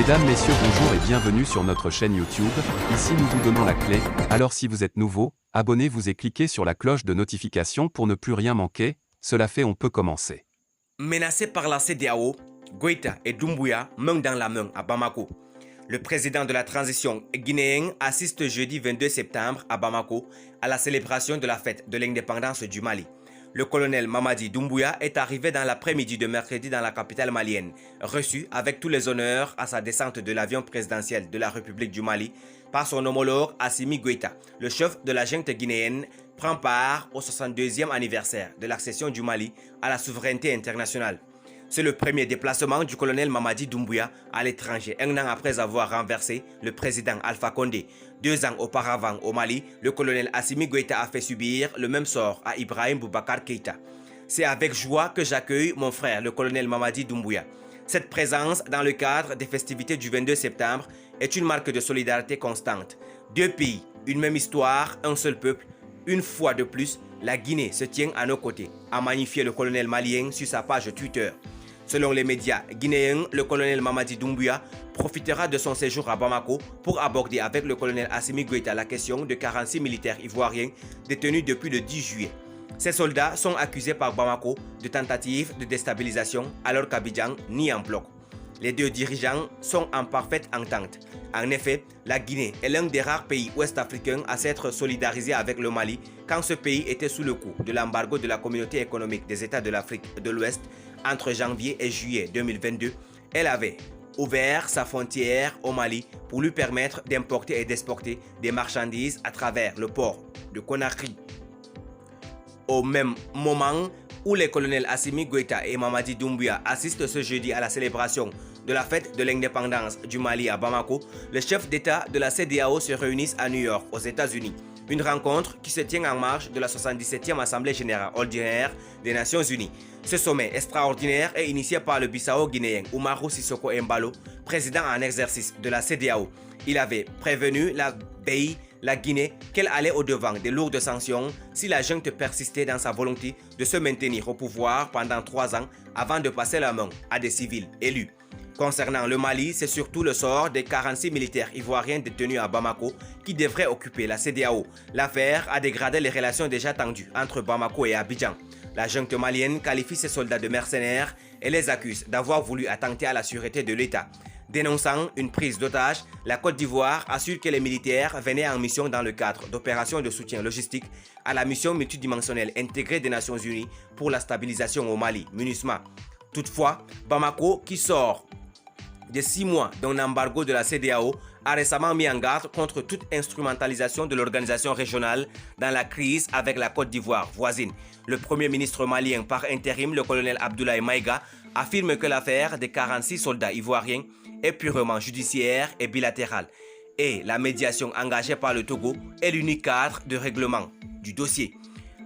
Mesdames, Messieurs, bonjour et bienvenue sur notre chaîne YouTube. Ici nous vous donnons la clé, alors si vous êtes nouveau, abonnez-vous et cliquez sur la cloche de notification pour ne plus rien manquer. Cela fait, on peut commencer. Menacés par la CEDEAO, Goïta et Doumbouya main dans la main à Bamako. Le président de la transition guinéen assiste jeudi 22 septembre à Bamako à la célébration de la fête de l'indépendance du Mali. Le colonel Mamadi Doumbouya est arrivé dans l'après-midi de mercredi dans la capitale malienne, reçu avec tous les honneurs à sa descente de l'avion présidentiel de la République du Mali par son homologue Assimi Goïta. Le chef de la junte guinéenne prend part au 62e anniversaire de l'accession du Mali à la souveraineté internationale. C'est le premier déplacement du colonel Mamadi Doumbouya à l'étranger, un an après avoir renversé le président Alpha Condé. 2 ans auparavant au Mali, le colonel Assimi Goïta a fait subir le même sort à Ibrahim Boubacar Keïta. C'est avec joie que j'accueille mon frère, le colonel Mamadi Doumbouya. Cette présence dans le cadre des festivités du 22 septembre est une marque de solidarité constante. 2 pays, une même histoire, un seul peuple. Une fois de plus, la Guinée se tient à nos côtés, a magnifié le colonel malien sur sa page Twitter. Selon les médias guinéens, le colonel Mamadi Doumbouya profitera de son séjour à Bamako pour aborder avec le colonel Assimi Goïta la question de 46 militaires ivoiriens détenus depuis le 10 juillet. Ces soldats sont accusés par Bamako de tentatives de déstabilisation alors qu'Abidjan nie en bloc. Les 2 dirigeants sont en parfaite entente. En effet, la Guinée est l'un des rares pays ouest-africains à s'être solidarisé avec le Mali quand ce pays était sous le coup de l'embargo de la Communauté économique des États de l'Afrique de l'Ouest entre janvier et juillet 2022. Elle avait ouvert sa frontière au Mali pour lui permettre d'importer et d'exporter des marchandises à travers le port de Conakry. Au même moment où les colonels Assimi Goïta et Mamadi Doumbouya assistent ce jeudi à la célébration de la fête de l'indépendance du Mali à Bamako, les chefs d'État de la CEDEAO se réunissent à New York, aux États-Unis. Une rencontre qui se tient en marge de la 77e Assemblée générale ordinaire des Nations Unies. Ce sommet extraordinaire est initié par le Bissau-guinéen Umaru Sissoko Embalo, président en exercice de la CEDEAO. Il avait prévenu la Guinée qu'elle allait au-devant des lourdes sanctions si la junte persistait dans sa volonté de se maintenir au pouvoir pendant 3 ans avant de passer la main à des civils élus. Concernant le Mali, c'est surtout le sort des 46 militaires ivoiriens détenus à Bamako qui devrait occuper la CEDEAO. L'affaire a dégradé les relations déjà tendues entre Bamako et Abidjan. La junte malienne qualifie ces soldats de mercenaires et les accuse d'avoir voulu attenter à la sûreté de l'État. Dénonçant une prise d'otage, la Côte d'Ivoire assure que les militaires venaient en mission dans le cadre d'opérations de soutien logistique à la mission multidimensionnelle intégrée des Nations Unies pour la stabilisation au Mali, MINUSMA. Toutefois, Bamako, qui sort de 6 mois d'un embargo de la CEDEAO, a récemment mis en garde contre toute instrumentalisation de l'organisation régionale dans la crise avec la Côte d'Ivoire voisine. Le premier ministre malien par intérim, le colonel Abdoulaye Maïga, affirme que l'affaire des 46 soldats ivoiriens est purement judiciaire et bilatérale et la médiation engagée par le Togo est l'unique cadre de règlement du dossier.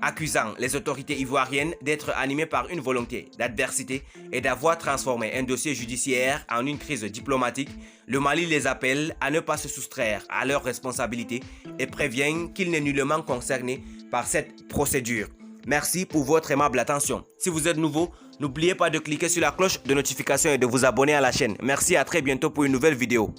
Accusant les autorités ivoiriennes d'être animées par une volonté d'adversité et d'avoir transformé un dossier judiciaire en une crise diplomatique, le Mali les appelle à ne pas se soustraire à leurs responsabilités et prévient qu'il n'est nullement concerné par cette procédure. Merci pour votre aimable attention. Si vous êtes nouveau, n'oubliez pas de cliquer sur la cloche de notification et de vous abonner à la chaîne. Merci, à très bientôt pour une nouvelle vidéo.